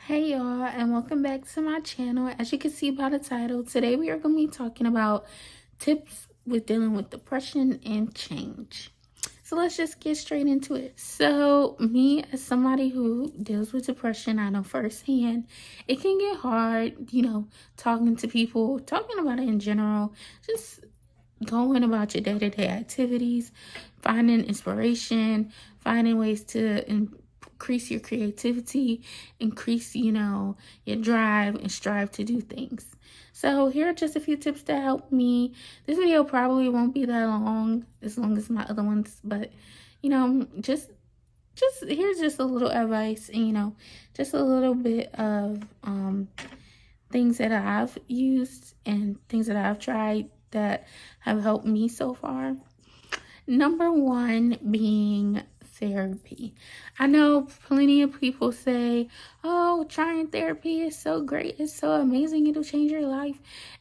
Hey y'all, and welcome back to my channel. As you can see by the title, today we are going to be talking about tips with dealing with depression and change. So let's just get straight into it. So me, as somebody who deals with depression, I know firsthand it can get hard, talking to people, talking about it in general, just going about your day-to-day activities, finding inspiration, finding ways to increase your creativity, increase, your drive and strive to do things. So here are just a few tips that help me. This video probably won't be that long as my other ones, but just here's just a little advice and just a little bit of things that I've used and things that I've tried that have helped me so far. Number one being therapy. I know plenty of people say, oh, trying therapy is so great. It's so amazing. It'll change your life.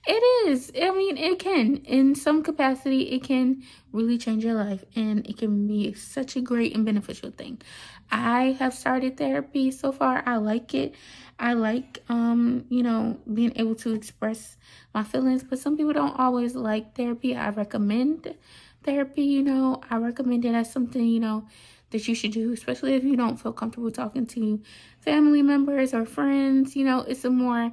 It is. I mean, it can. In some capacity, it can really change your life. And it can be such a great and beneficial thing. I have started therapy so far. I like it. I like, being able to express my feelings. But some people don't always like therapy. I recommend therapy. I recommend it as something, that you should do, especially if you don't feel comfortable talking to family members or friends. It's a more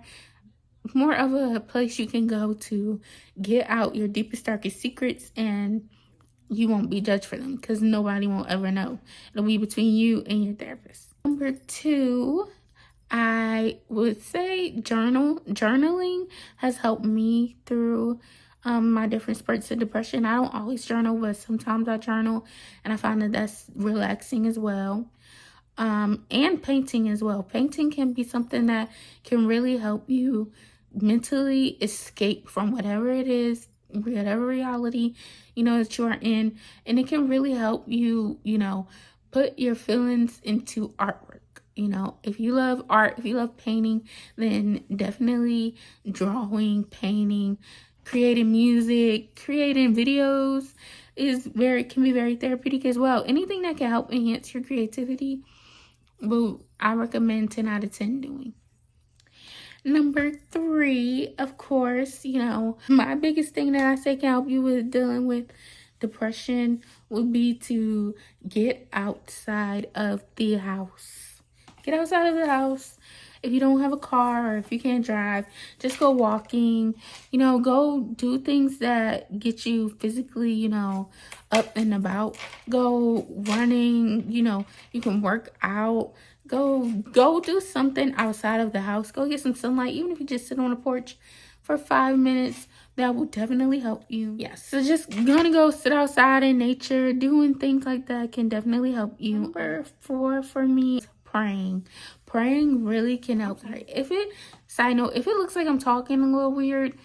of a place you can go to get out your deepest, darkest secrets, and you won't be judged for them because nobody won't ever know. It'll be between you and your therapist. Number two, I would say journaling has helped me through my different spurts of depression. I don't always journal, but sometimes I journal, and I find that that's relaxing as well. And painting as well. Painting can be something that can really help you mentally escape from whatever it is, whatever reality, that you are in. And it can really help you, put your feelings into artwork. If you love art, if you love painting, then definitely drawing, painting, creating music, creating videos can be very therapeutic as well. Anything that can help enhance your creativity, I recommend 10 out of 10 doing. Number three, of course, my biggest thing that I say can help you with dealing with depression would be to get outside of the house. Get outside of the house. If you don't have a car or if you can't drive, just go walking, go do things that get you physically, up and about. Go running, you can work out. Go do something outside of the house. Go get some sunlight, even if you just sit on a porch for 5 minutes. That will definitely help you. Yes, so just gonna go sit outside in nature, doing things like that can definitely help you. Number four for me, praying really can help. Side note, if it looks like I'm talking a little weird,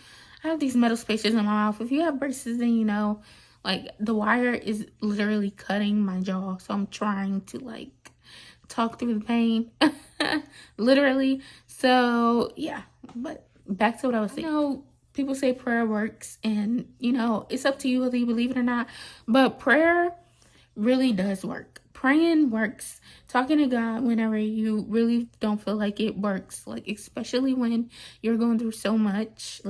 I have these metal spaces in my mouth. If you have braces, then like the wire is literally cutting my jaw, so I'm trying to talk through the pain. Literally. So yeah, but back to what I was saying. People say prayer works, and it's up to you whether you believe it or not, but prayer really does work. Praying works. Talking to God whenever you really don't feel like it works, especially when you're going through so much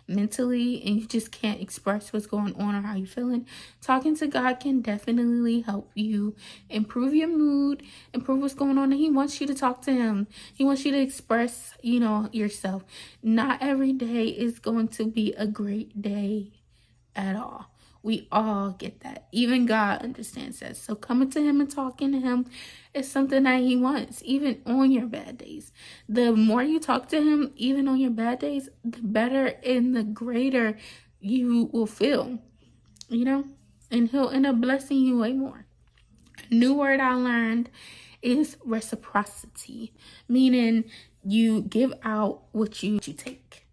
mentally and you just can't express what's going on or how you're feeling. Talking to God can definitely help you improve your mood, improve what's going on, and he wants you to talk to him. He wants you to express, yourself. Not every day is going to be a great day at all. We all get that. Even God understands that. So coming to him and talking to him is something that he wants, even on your bad days. The more you talk to him, even on your bad days, the better and the greater you will feel, and he'll end up blessing you way more. A new word I learned is reciprocity, meaning you give out what you take.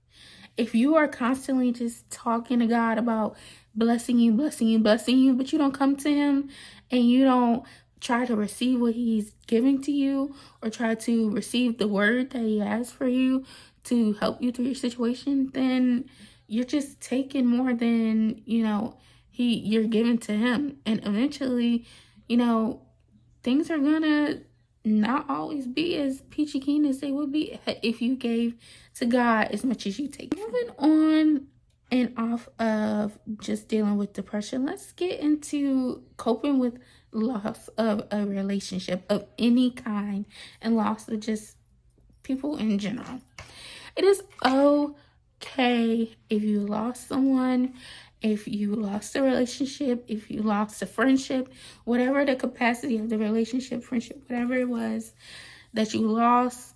If you are constantly just talking to God about blessing you, but you don't come to him and you don't try to receive what he's giving to you or try to receive the word that he has for you to help you through your situation, then you're just taking more than, you're giving to him. And eventually, things are gonna not always be as peachy keen as they would be if you gave to God as much as you take. Moving on and off of just dealing with depression, let's get into coping with loss of a relationship of any kind and loss of just people in general. It is okay if you lost someone, if you lost a relationship, if you lost a friendship, whatever the capacity of the relationship, friendship, whatever it was that you lost.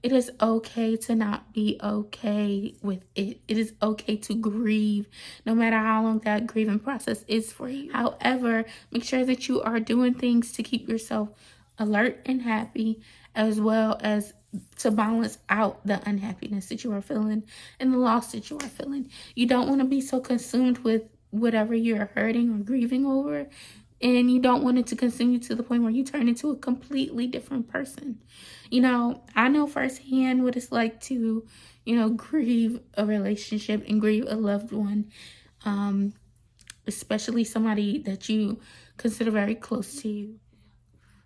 It is okay to not be okay with it. It is okay to grieve, no matter how long that grieving process is for you. However, make sure that you are doing things to keep yourself alert and happy, as well as to balance out the unhappiness that you are feeling and the loss that you are feeling. You don't want to be so consumed with whatever you're hurting or grieving over, and you don't want it to consume you to the point where you turn into a completely different person. You know, I know firsthand what it's like to, grieve a relationship and grieve a loved one, especially somebody that you consider very close to you.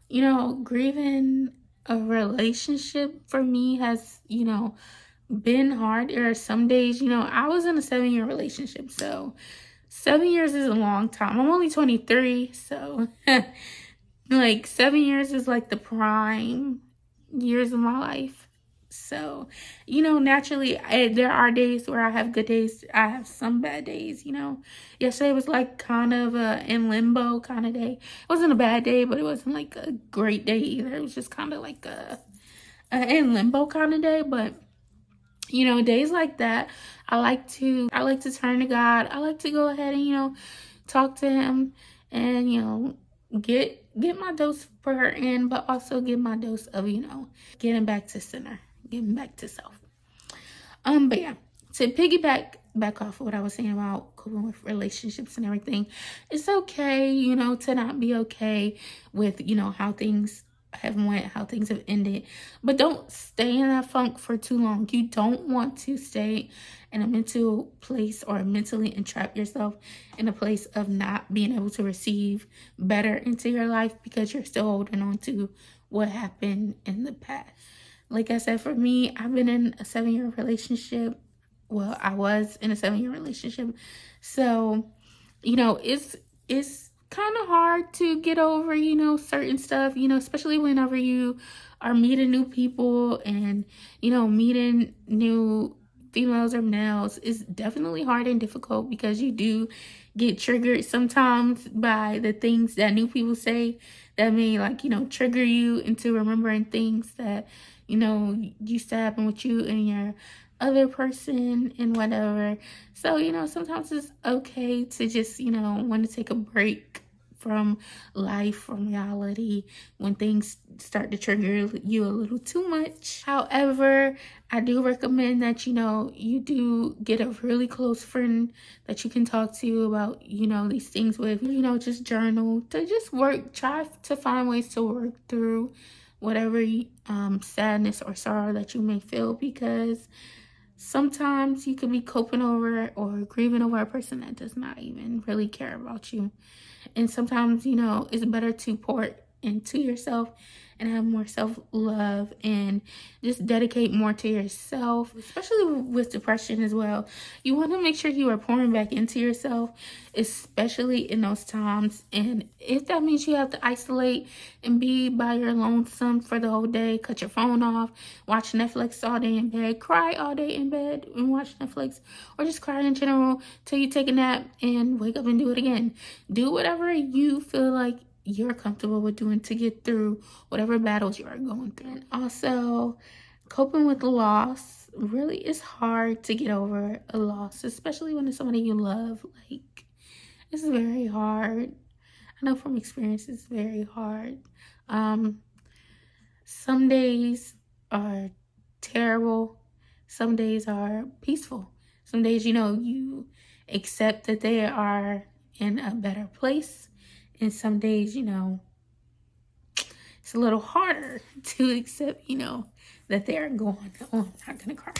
You know, grieving a relationship for me has, been hard. There are some days, I was in a 7-year relationship, so 7 years is a long time. I'm only 23, so like 7 years is like the prime years of my life. So, naturally, there are days where I have good days. I have some bad days, Yesterday was like kind of a in limbo kind of day. It wasn't a bad day, but it wasn't like a great day either. It was just kind of like a in limbo kind of day. But, days like that, I like to turn to God. I like to go ahead and, talk to him and, get my dose of prayer in, but also get my dose of, getting back to center, getting back to self. But yeah, to piggyback off of what I was saying about coping with relationships and everything, it's okay, to not be okay with, how things have went, how things have ended, but don't stay in that funk for too long. You don't want to stay in a mental place or mentally entrap yourself in a place of not being able to receive better into your life because you're still holding on to what happened in the past. Like I said, for me, I've been in a 7-year relationship. Well, I was in a 7-year relationship. So, it's kind of hard to get over, certain stuff, especially whenever you are meeting new people and, meeting new females or males. Is definitely hard and difficult because you do get triggered sometimes by the things that new people say that may trigger you into remembering things that used to happen with you and your other person and whatever. So sometimes it's okay to just want to take a break from life, from reality, when things start to trigger you a little too much. However, I do recommend that you do get a really close friend that you can talk to about these things with. Just journal, to just try to find ways to work through whatever sadness or sorrow that you may feel, because sometimes you could be coping over or grieving over a person that does not even really care about you. And sometimes, it's better to pour into yourself and have more self-love and just dedicate more to yourself, especially with depression as well. You want to make sure you are pouring back into yourself, especially in those times. And if that means you have to isolate and be by your lonesome for the whole day, cut your phone off, watch Netflix all day in bed, cry all day in bed and watch Netflix, or just cry in general till you take a nap and wake up and do it again. Do whatever you feel like you're comfortable with doing to get through whatever battles you are going through. And also, coping with loss really is hard to get over a loss, especially when it's somebody you love. Like, it's very hard. I know from experience it's very hard. Some days are terrible. Some days are peaceful. Some days, you accept that they are in a better place. And some days, it's a little harder to accept, that they are gone. Oh, I'm not gonna cry.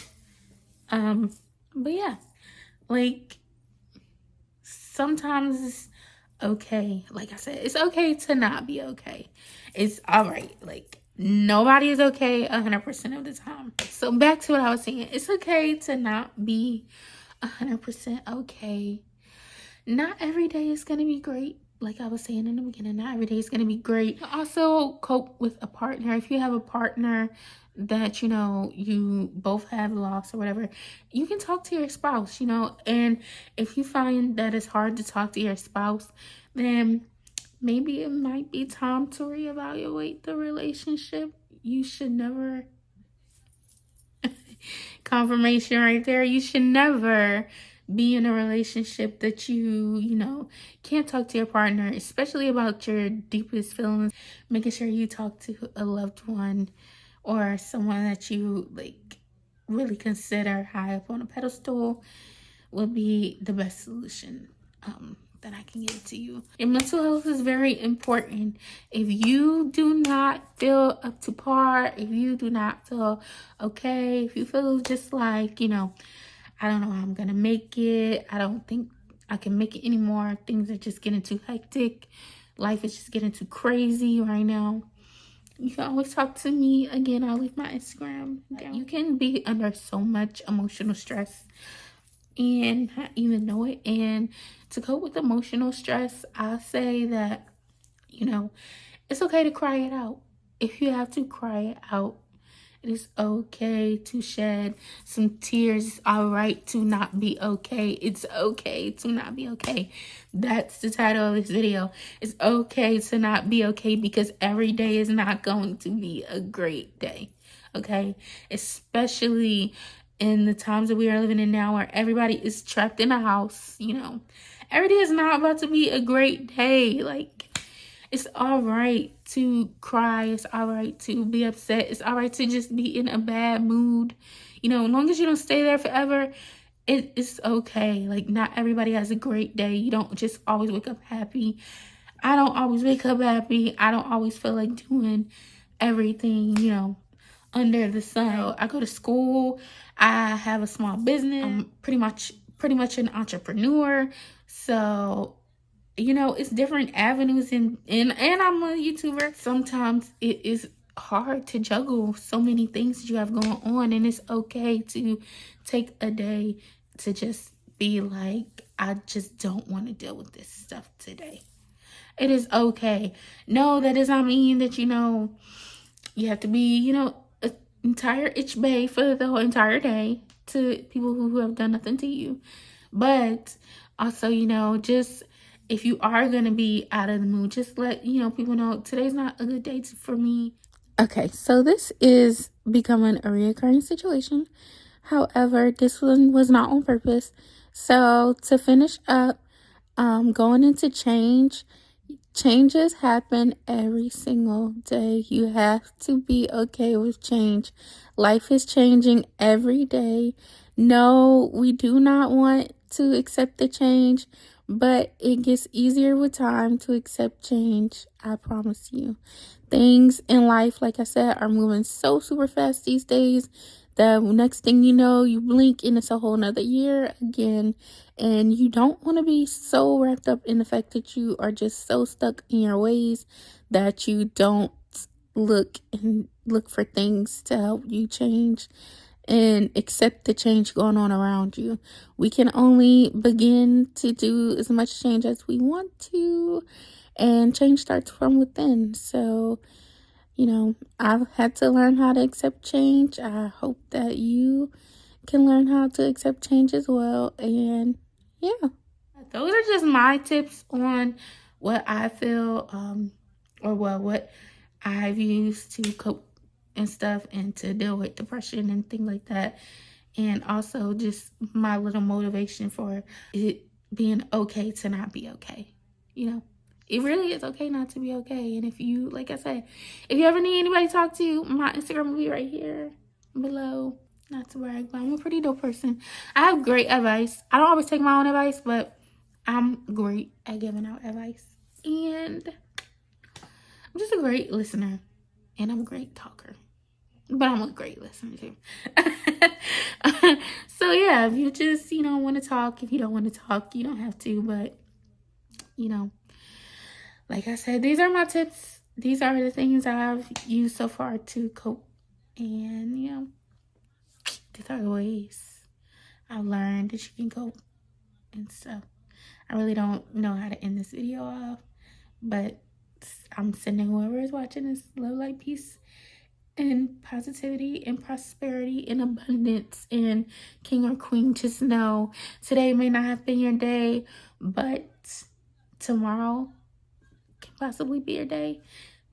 But yeah, like, sometimes it's okay. Like I said, it's okay to not be okay. It's all right. Like, Nobody is okay 100% of the time. So back to what I was saying. It's okay to not be 100% okay. Not every day is going to be great. Like I was saying in the beginning, not every day is going to be great. Also, cope with a partner. If you have a partner that, you know, you both have lost or whatever, you can talk to your spouse, you know. And if you find that it's hard to talk to your spouse, then maybe it might be time to reevaluate the relationship. You should never, confirmation right there, you should never be in a relationship that you know, can't talk to your partner, especially about your deepest feelings. Making sure you talk to a loved one or someone that you like really consider high up on a pedestal would be the best solution that I can give to you. Your mental health is very important. If you do not feel up to par, if you do not feel okay, if you feel just like, you know, I don't know how I'm gonna make it, I don't think I can make it anymore, things are just getting too hectic, life is just getting too crazy right now, you can always talk to me. Again, I'll leave my Instagram down. You can be under so much emotional stress and not even know it. And to cope with emotional stress, I say that, you know, it's okay to cry it out. If you have to cry it out, it is okay to shed some tears. It's all right to not be okay. It's okay to not be okay. That's the title of this video. It's okay to not be okay, because every day is not going to be a great day. Okay? Especially in the times that we are living in now, where everybody is trapped in a house, you know. Every day is not about to be a great day. Like, it's all right to cry. It's all right to be upset. It's all right to just be in a bad mood. You know, as long as you don't stay there forever, it's okay. Like, not everybody has a great day. You don't just always wake up happy. I don't always wake up happy. I don't always feel like doing everything, you know, under the sun. So I go to school. I have a small business. I'm pretty much an entrepreneur. So, you know, it's different avenues, and I'm a YouTuber. Sometimes it is hard to juggle so many things that you have going on, and it's okay to take a day to just be like, I just don't want to deal with this stuff today. It is okay. No, that does not mean that, you know, you have to be, you know, an entire itch bay for the whole entire day to people who have done nothing to you. But also, you know, just if you are going to be out of the mood, just let, you know, people know today's not a good day for me. Okay, so this is becoming a reoccurring situation. However, this one was not on purpose. So to finish up, going into changes happen every single day. You have to be okay with change. Life is changing every day. No, we do not want to accept the change, but it gets easier with time to accept change. I promise you. Things in life, like I said, are moving so super fast these days. The next thing you know, you blink and it's a whole nother year again. And you don't want to be so wrapped up in the fact that you are just so stuck in your ways that you don't look for things to help you change and accept the change going on around you. We can only begin to do as much change as we want to, and change starts from within. So, you know, I've had to learn how to accept change. I hope that you can learn how to accept change as well. And yeah, those are just my tips on what I feel, or what I've used to cope and stuff, and to deal with depression and things like that. And also just my little motivation for it being okay to not be okay. You know, it really is okay not to be okay. And if you, like I said, if you ever need anybody to talk to, my Instagram will be right here below. Not to brag, but I'm a pretty dope person. I have great advice. I don't always take my own advice, but I'm great at giving out advice. And I'm just a great listener. And I'm a great talker. But I'm a great listener too. So yeah, if you just, you know, want to talk, if you don't want to talk, you don't have to. But, you know, like I said, these are my tips. these are the things I've used so far to cope. And, you know, these are the ways I've learned that you can cope and stuff. I really don't know how to end this video off, but I'm sending whoever is watching this love, light, peace, and positivity and prosperity and abundance. And king or queen, just know today may not have been your day, but tomorrow can possibly be your day.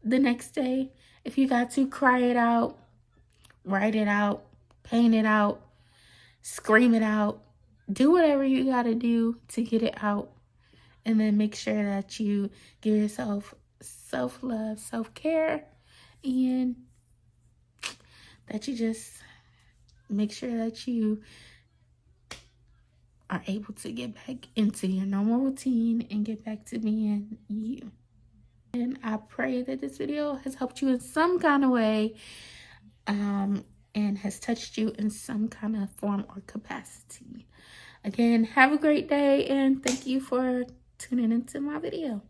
The next day, if you got to, cry it out, write it out, paint it out, scream it out, do whatever you got to do to get it out. And then make sure that you give yourself self-love, self-care, and that you just make sure that you are able to get back into your normal routine and get back to being you. And I pray that this video has helped you in some kind of way, and has touched you in some kind of form or capacity. Again, have a great day, and thank you for tuning into my video.